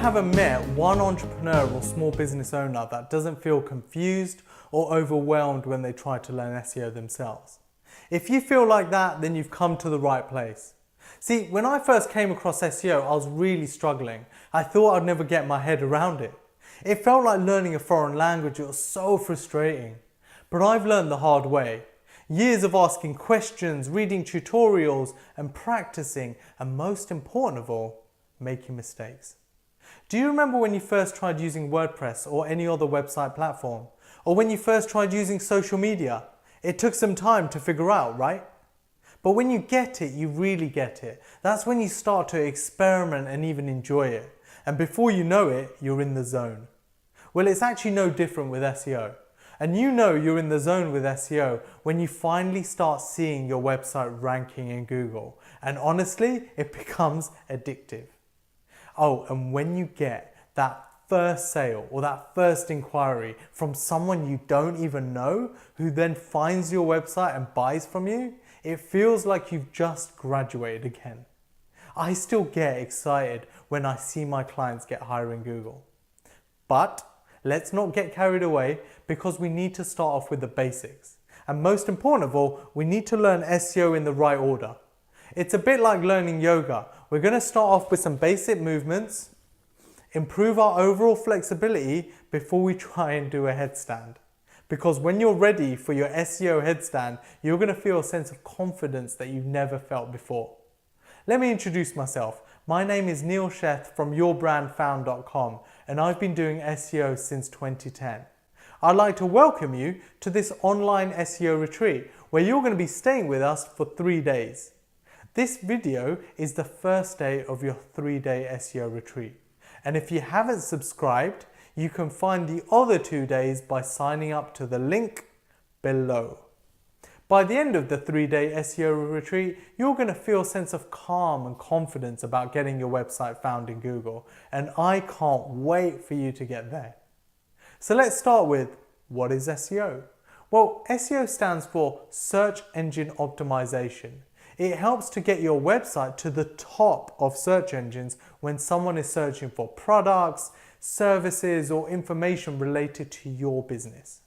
haven't met one entrepreneur or small business owner that doesn't feel confused or overwhelmed when they try to learn SEO themselves. If you feel like that, then you've come to the right place. See, when I first came across SEO, I was really struggling. I thought I'd never get my head around it. It felt like learning a foreign language. It was so frustrating. But I've learned the hard way. Years of asking questions, reading tutorials, and practicing, and most important of all, making mistakes. Do you remember when you first tried using WordPress or any other website platform? Or when you first tried using social media? It took some time to figure out, right? But when you get it, you really get it. That's when you start to experiment and even enjoy it. And before you know it, you're in the zone. Well, it's actually no different with SEO. And you know you're in the zone with SEO when you finally start seeing your website ranking in Google. And honestly, it becomes addictive. Oh, and when you get that first sale or that first inquiry from someone you don't even know, who then finds your website and buys from you, it feels like you've just graduated again. I still get excited when I see my clients get higher in Google. But let's not get carried away, because we need to start off with the basics. And most important of all, we need to learn SEO in the right order. It's a bit like learning yoga. We're going to start off with some basic movements, improve our overall flexibility before we try and do a headstand. Because when you're ready for your SEO headstand, you're going to feel a sense of confidence that you've never felt before. Let me introduce myself. My name is Neil Sheth from yourbrandfound.com, and I've been doing SEO since 2010. I'd like to welcome you to this online SEO retreat where you're going to be staying with us for 3 days. This video is the first day of your 3-day SEO retreat. And if you haven't subscribed, you can find the other 2 days by signing up to the link below. By the end of the 3-day SEO retreat, you're going to feel a sense of calm and confidence about getting your website found in Google. And I can't wait for you to get there. So let's start with, what is SEO? Well, SEO stands for Search Engine Optimization. It helps to get your website to the top of search engines when someone is searching for products, services, or information related to your business.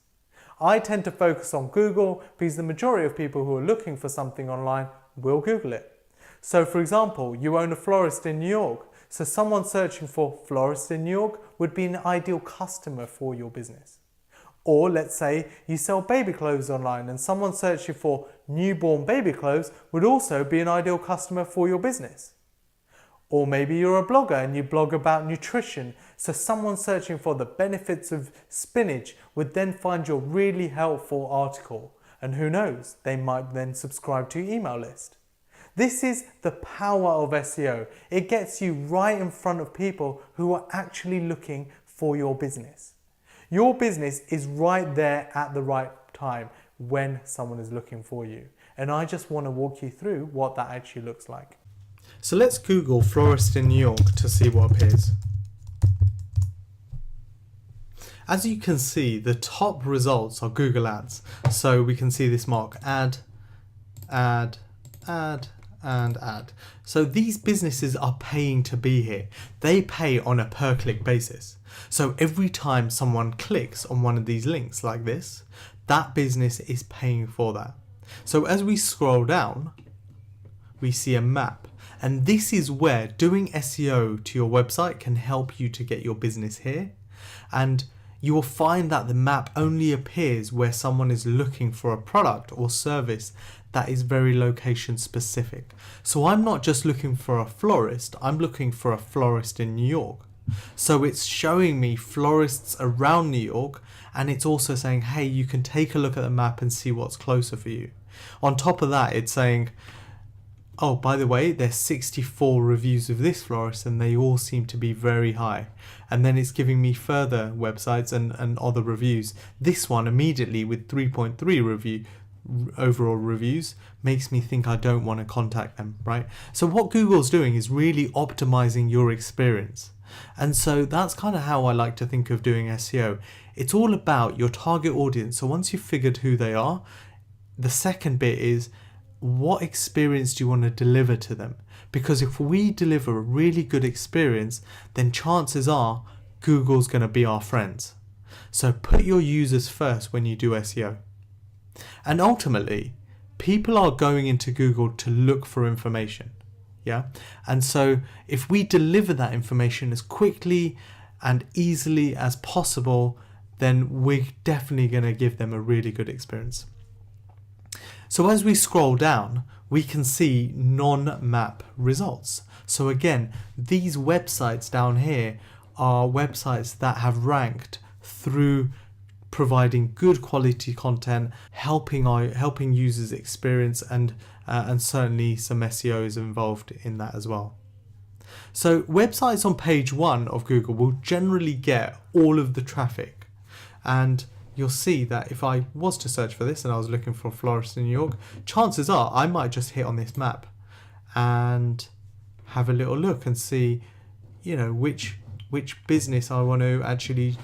I tend to focus on Google because the majority of people who are looking for something online will Google it. So for example, you own a florist in New York, so someone searching for florist in New York would be an ideal customer for your business. Or let's say you sell baby clothes online and someone searching for newborn baby clothes would also be an ideal customer for your business. Or maybe you're a blogger and you blog about nutrition, so someone searching for the benefits of spinach would then find your really helpful article. And who knows, they might then subscribe to your email list. This is the power of SEO. It gets you right in front of people who are actually looking for your business. Your business is right there at the right time when someone is looking for you. And I just want to walk you through what that actually looks like. So let's Google florist in New York to see what appears. As you can see, the top results are Google Ads. So we can see this mark, ad, ad, ad, and ad. So these businesses are paying to be here. They pay on a per click basis. So every time someone clicks on one of these links like this, that business is paying for that. So as we scroll down, we see a map. And this is where doing SEO to your website can help you to get your business here. And you will find that the map only appears where someone is looking for a product or service that is very location specific. So I'm not just looking for a florist, I'm looking for a florist in New York. So it's showing me florists around New York, and it's also saying, hey, you can take a look at the map and see what's closer for you. On top of that, it's saying, oh, by the way, there's 64 reviews of this florist and they all seem to be very high. And then it's giving me further websites and other reviews. This one immediately with 3.3 overall reviews makes me think I don't want to contact them, right? So what Google's doing is really optimizing your experience. And so that's kind of how I like to think of doing SEO. It's all about your target audience. So once you've figured who they are, the second bit is, what experience do you want to deliver to them? Because if we deliver a really good experience, then chances are Google's going to be our friends. So put your users first when you do SEO. And ultimately, people are going into Google to look for information. Yeah. And so if we deliver that information as quickly and easily as possible, then we're definitely going to give them a really good experience. So as we scroll down, we can see non-map results. So again, these websites down here are websites that have ranked through providing good quality content, helping users experience, and certainly some SEO is involved in that as well. So websites on page 1 of Google will generally get all of the traffic, and you'll see that if I was to search for this and I was looking for florist in New York, chances are I might just hit on this map and have a little look and see, which business I want to actually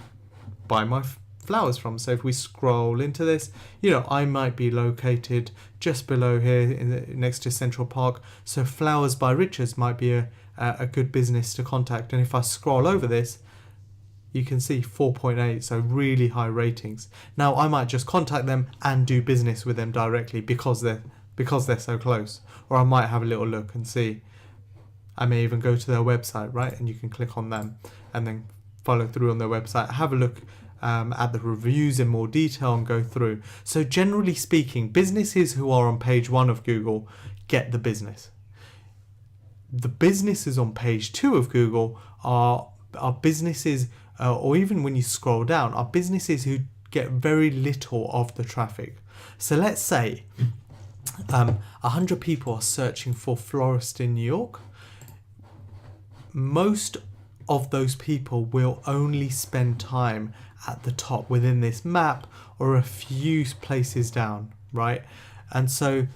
buy my flowers from. So if we scroll into this, I might be located just below here next to Central Park. So Flowers by Richards might be a good business to contact. And if I scroll over this, you can see 4.8, so really high ratings. Now I might just contact them and do business with them directly because they're so close. Or I might have a little look and see. I may even go to their website, right? And you can click on them and then follow through on their website, have a look at the reviews in more detail and go through. So generally speaking, businesses who are on page 1 of Google get the business. The businesses on page 2 of Google are businesses, or even when you scroll down, are businesses who get very little of the traffic. So let's say 100 people are searching for florist in New York. Most of those people will only spend time at the top within this map or a few places down, right? And so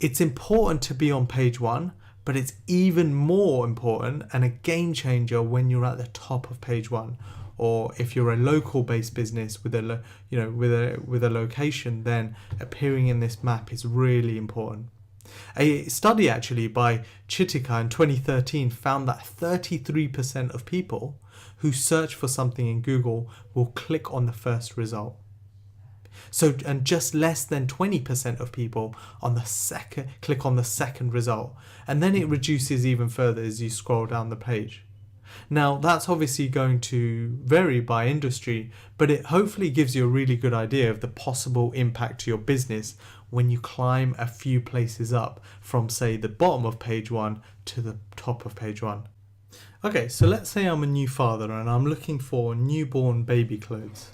it's important to be on page 1, but it's even more important and a game changer when you're at the top of page 1. Or if you're a local based business with a location, then appearing in this map is really important. A study actually by Chitika in 2013 found that 33% of people who search for something in Google will click on the first result. So, and just less than 20% of people click on the second result. And then it reduces even further as you scroll down the page. Now, that's obviously going to vary by industry, but it hopefully gives you a really good idea of the possible impact to your business when you climb a few places up from, say, the bottom of page 1 to the top of page 1. Okay, so let's say I'm a new father and I'm looking for newborn baby clothes.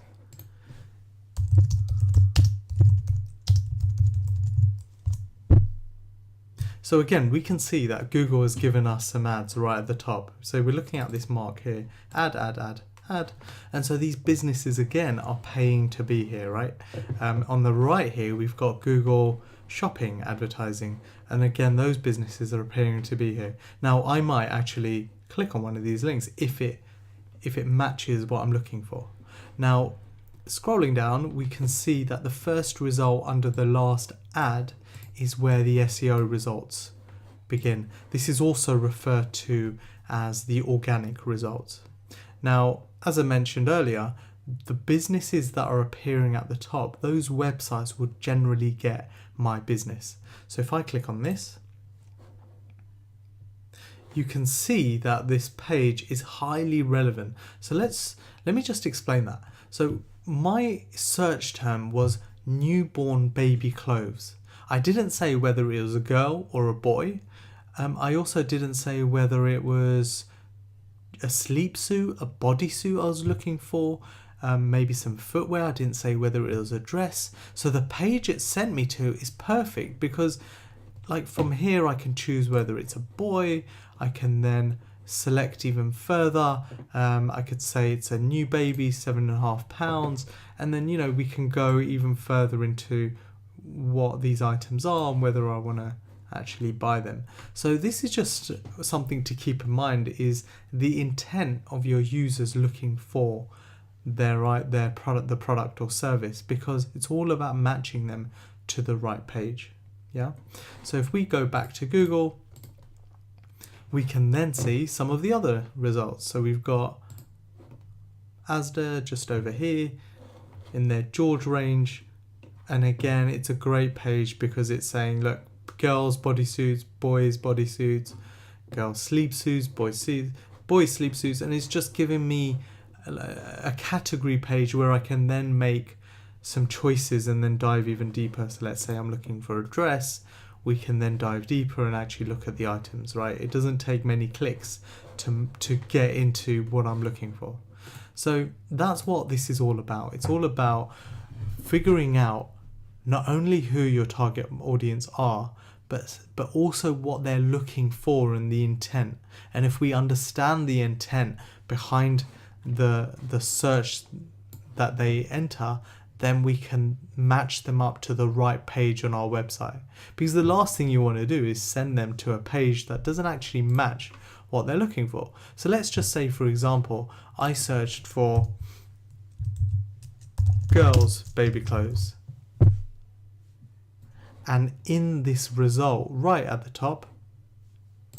So again, we can see that Google has given us some ads right at the top. So we're looking at this mark here, ad. And so these businesses again are paying to be here, right? On the right here, we've got Google Shopping advertising. And again, those businesses are paying to be here. Now I might actually click on one of these links if it matches what I'm looking for. Now, scrolling down, we can see that the first result under the last ad is where the SEO results begin. This is also referred to as the organic results. Now, as I mentioned earlier, the businesses that are appearing at the top, those websites would generally get my business. So if I click on this, you can see that this page is highly relevant. So let me just explain that. So my search term was newborn baby clothes. I didn't say whether it was a girl or a boy. I also didn't say whether it was a sleep suit, a bodysuit I was looking for, maybe some footwear. I didn't say whether it was a dress. So the page it sent me to is perfect because like from here I can choose whether it's a boy. I can then select even further. I could say it's a new baby, 7.5 pounds. And then, we can go even further into what these items are and whether I want to actually buy them. So this is just something to keep in mind, is the intent of your users looking for their product or service, because it's all about matching them to the right page. Yeah. So if we go back to Google, we can then see some of the other results. So we've got Asda just over here in their George range. And again, it's a great page because it's saying, look, girls bodysuits, boys bodysuits, girls sleep suits, boys sleep suits. And it's just giving me a category page where I can then make some choices and then dive even deeper. So let's say I'm looking for a dress, we can then dive deeper and actually look at the items, right? It doesn't take many clicks to get into what I'm looking for. So that's what this is all about. It's all about figuring out not only who your target audience are, but also what they're looking for and the intent. And if we understand the intent behind the search that they enter, then we can match them up to the right page on our website. Because the last thing you want to do is send them to a page that doesn't actually match what they're looking for. So let's just say, for example, I searched for girls' baby clothes. And in this result, right at the top,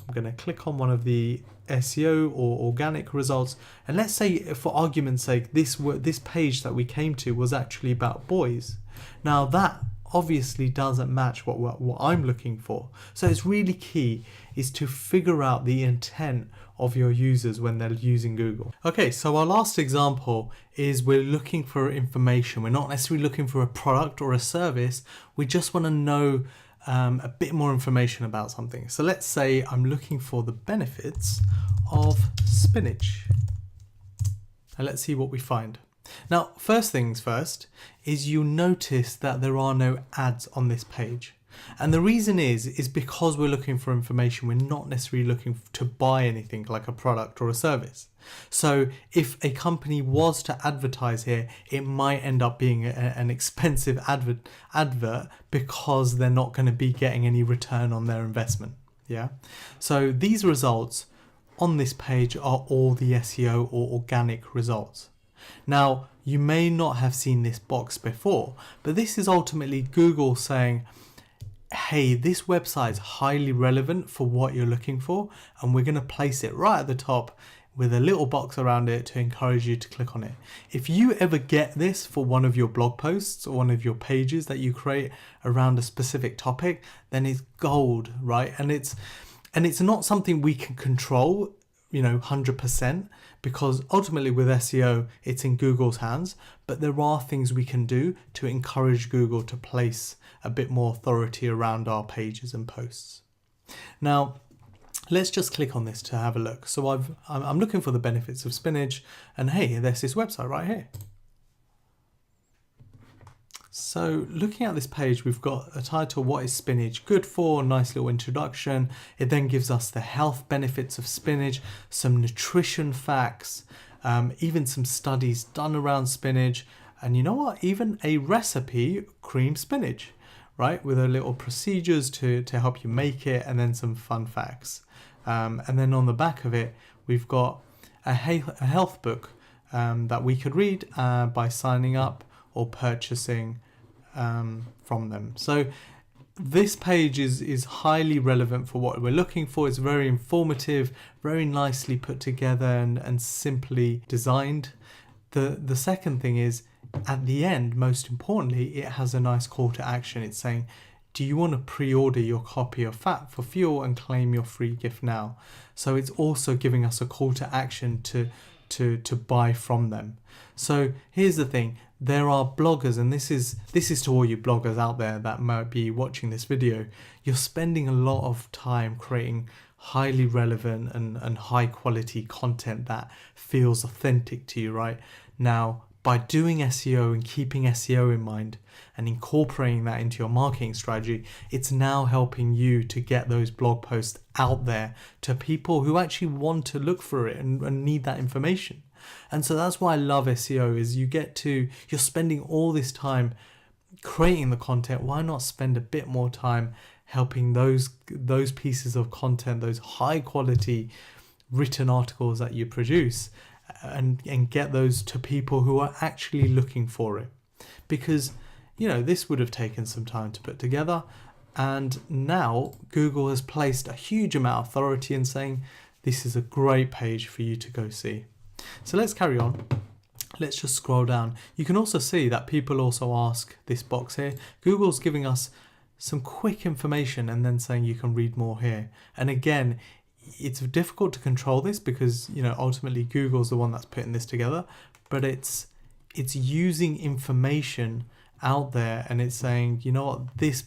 I'm going to click on one of the SEO or organic results. And let's say, for argument's sake, this page that we came to was actually about boys. Now that obviously doesn't match what I'm looking for. So it's really key is to figure out the intent of your users when they're using Google. Okay, so our last example is we're looking for information. We're not necessarily looking for a product or a service. We just want to know a bit more information about something. So let's say I'm looking for the benefits of spinach. And let's see what we find. Now, first things first is you'll notice that there are no ads on this page. And the reason is because we're looking for information. We're not necessarily looking to buy anything like a product or a service. So if a company was to advertise here, it might end up being an expensive advert because they're not going to be getting any return on their investment. Yeah. So these results on this page are all the SEO or organic results. Now, you may not have seen this box before, but this is ultimately Google saying, hey, this website is highly relevant for what you're looking for, and we're going to place it right at the top with a little box around it to encourage you to click on it. If you ever get this for one of your blog posts or one of your pages that you create around a specific topic, then it's gold, right? And it's not something we can control, 100%, because ultimately with SEO, it's in Google's hands, but there are things we can do to encourage Google to place a bit more authority around our pages and posts. Now, let's just click on this to have a look. So I'm looking for the benefits of spinach, and hey, there's this website right here. So looking at this page, we've got a title, what is spinach good for? Nice little introduction. It then gives us the health benefits of spinach, some nutrition facts, even some studies done around spinach. And you know what? Even a recipe, cream spinach, right? With a little procedures to help you make it, and then some fun facts. And then on the back of it, we've got a health book that we could read by signing up or purchasing from them. So this page is highly relevant for what we're looking for. It's very informative, very nicely put together and simply designed. The second thing is, at the end, most importantly, it has a nice call to action. It's saying, do you want to pre-order your copy of Fat for Fuel and claim your free gift now? So it's also giving us a call to action to buy from them. So here's the thing, there are bloggers, and this is to all you bloggers out there that might be watching this video. You're spending a lot of time creating highly relevant and high quality content that feels authentic to you, right? Now, by doing SEO and keeping SEO in mind and incorporating that into your marketing strategy, it's now helping you to get those blog posts out there to people who actually want to look for it and need that information. And so that's why I love SEO, is you're spending all this time creating the content. Why not spend a bit more time helping those pieces of content, those high quality written articles that you produce, and get those to people who are actually looking for it? Because this would have taken some time to put together, And now Google has placed a huge amount of authority in saying this is a great page for you to go see. So let's carry on. Let's just scroll down. You can also see that people also ask this box here. Google's giving us some quick information and then saying you can read more here. And again, it's difficult to control this because, you know, ultimately Google's the one that's putting this together, but it's using information out there and it's saying, you know what, this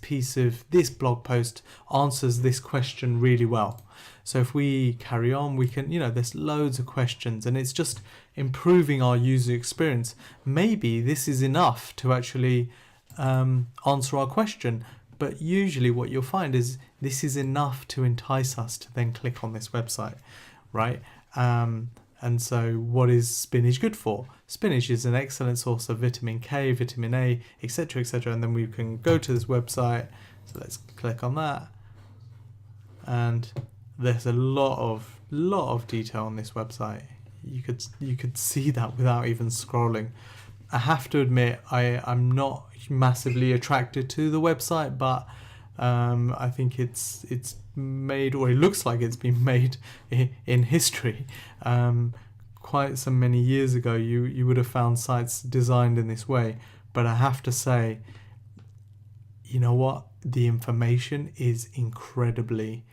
blog post answers this question really well. So if we carry on, we can, you know, there's loads of questions and it's just improving our user experience. Maybe this is enough to actually answer our question, but usually what you'll find is this is enough to entice us to then click on this website, right? And so what is spinach good for? Spinach is an excellent source of vitamin K, vitamin A, etc., etc. And then we can go to this website. So let's click on that. And there's a lot of detail on this website. You could see that without even scrolling. I have to admit, I'm not massively attracted to the website, but I think it's made, or it looks like it's been made in history. Quite so many years ago, you would have found sites designed in this way. But I have to say, you know what? The information is incredibly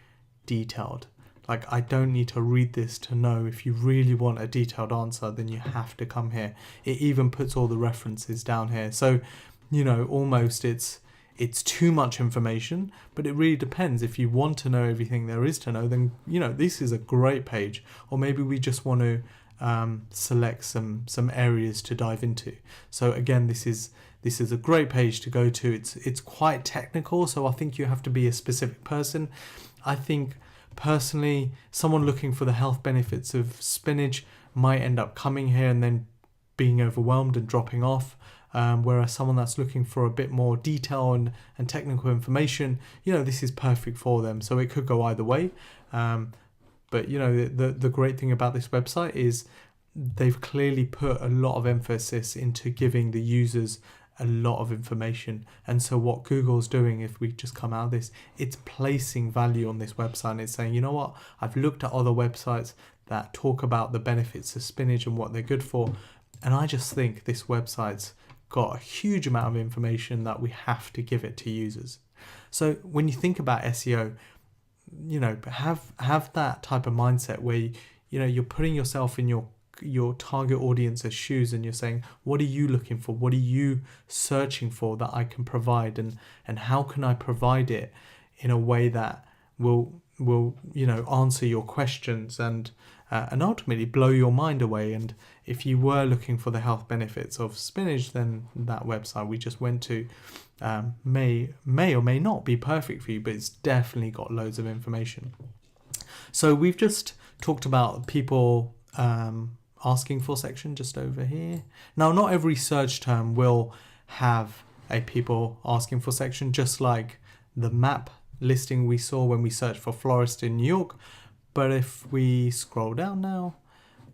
detailed. Like, I don't need to read this to know. If you really want a detailed answer, then you have to come here. It even puts all the references down here. So, you know, almost it's too much information, but it really depends. If you want to know everything there is to know, then, you know, this is a great page. Or maybe we just want to select some areas to dive into. So again, this is a great page to go to. It's quite technical, so I think you have to be a specific person. I think personally, someone looking for the health benefits of spinach might end up coming here and then being overwhelmed and dropping off. Whereas someone that's looking for a bit more detail and technical information, you know, this is perfect for them. So it could go either way. But, you know, the great thing about this website is they've clearly put a lot of emphasis into giving the users a lot of information. And so what Google's doing, if we just come out of this, it's placing value on this website and it's saying, you know what, I've looked at other websites that talk about the benefits of spinach and what they're good for. And I just think this website's got a huge amount of information that we have to give it to users. So when you think about SEO, you know, have that type of mindset where, you know, you're putting yourself in your target audience's shoes and you're saying, what are you looking for? What are you searching for that I can provide? And how can I provide it in a way that will you know, answer your questions and ultimately blow your mind away? And if you were looking for the health benefits of spinach, then that website we just went to may or may not be perfect for you, but it's definitely got loads of information. So we've just talked about people asking for section just over here. Now, not every search term will have a people asking for section, just like the map listing we saw when we searched for florist in New York. But if we scroll down now,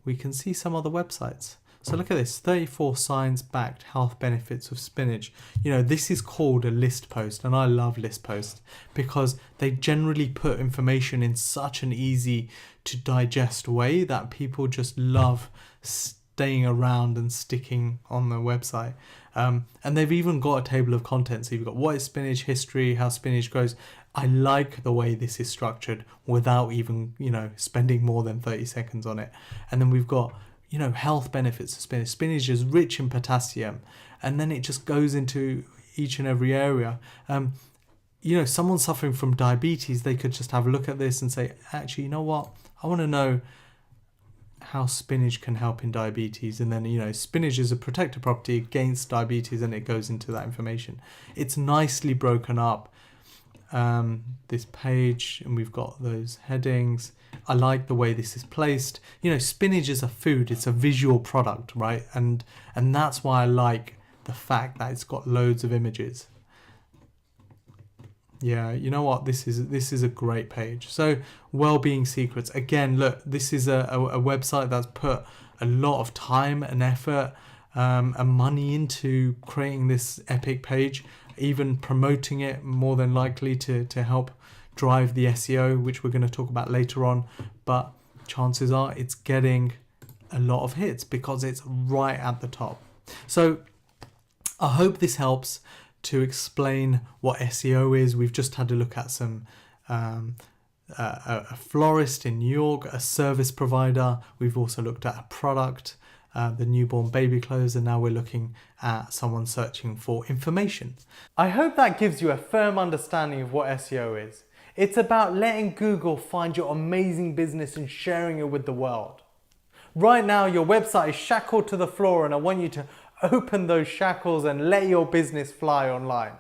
we can see some other websites. So look at this, 34 science-backed health benefits of spinach. You know, this is called a list post, and I love list posts because they generally put information in such an easy to digest way that people just love staying around and sticking on the website. And they've even got a table of contents. So you've got what is spinach, history, how spinach grows. I like the way this is structured without even, you know, spending more than 30 seconds on it. And then we've got, you know, health benefits of spinach. Spinach is rich in potassium. And then it just goes into each and every area. You know, someone suffering from diabetes, they could just have a look at this and say, actually, you know what? I want to know how spinach can help in diabetes. And then, you know, spinach is a protective property against diabetes, and it goes into that information. It's nicely broken up, this page, and we've got those headings. I like the way this is placed. You know, spinach is a food, it's a visual product, right? And that's why I like the fact that it's got loads of images. Yeah, you know what? This is a great page. So, well-being secrets. Again, look, this is a website that's put a lot of time and effort and money into creating this epic page. even promoting it more than likely to help drive the SEO, which we're going to talk about later on. But chances are it's getting a lot of hits because it's right at the top. So I hope this helps to explain what SEO is. We've just had a look at some a florist in New York, a service provider. We've also looked at a product, the newborn baby clothes, and now we're looking at someone searching for information. I hope that gives you a firm understanding of what SEO is. It's about letting Google find your amazing business and sharing it with the world. Right now, your website is shackled to the floor, and I want you to open those shackles and let your business fly online.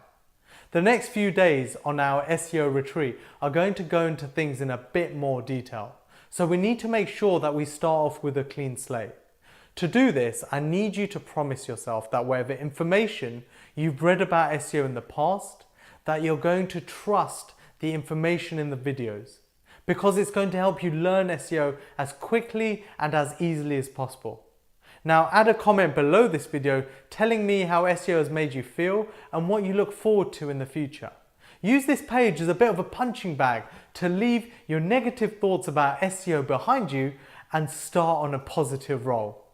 The next few days on our SEO retreat are going to go into things in a bit more detail. So we need to make sure that we start off with a clean slate. To do this, I need you to promise yourself that whatever information you've read about SEO in the past, that you're going to trust the information in the videos, because it's going to help you learn SEO as quickly and as easily as possible. Now, add a comment below this video telling me how SEO has made you feel and what you look forward to in the future. Use this page as a bit of a punching bag to leave your negative thoughts about SEO behind you and start on a positive roll.